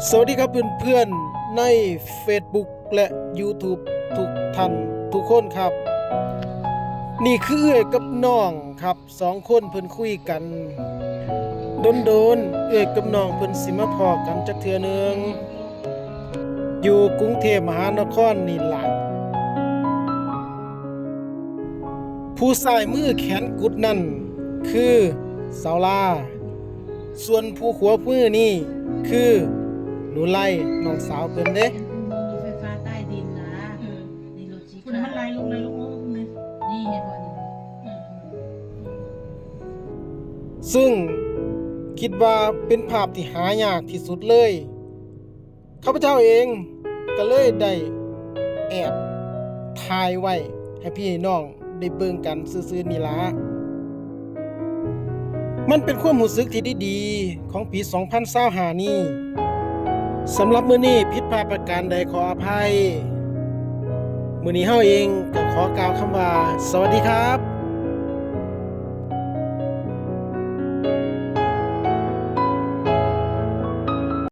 สวัสดีครับเพื่อนๆใน Facebook และ YouTube ทุกท่านทุกคนครับนี่คือเอื้อยกับน้องครับสองคนเพิ่นคุยกันโดนเอื้อยกับน้องเพิ่นสิมาพอกันจักเทื่อนึงอยู่กรุงเทพมหานครนี่ล่ะผู้ซ้ายมือแขนกุดนั่นคือสาวลาส่วนผู้ขวามือนี่คือหนูไล่น้องสาวเพิ่นเด้ รถไฟฟ้าใต้ดินนะนี่รถสี คุณมันไล่ลูกเลย นี่เห็นบ่นี่ ซึ่งคิดว่าเป็นภาพที่หายากที่สุดเลยข้าพเจ้าเองก็เลยได้แอบถ่ายไว้ให้พี่น้องได้เบิ่งกันซื่อๆนี่ล่ะมันเป็นความรู้สึกที่ดีๆของปี2025นี้สำหรับมื้อนี้ผิดพลาดประการใดขออภัยมื้อนี้เฮาเองก็ขอกล่าวคำว่าสวัสดีครับ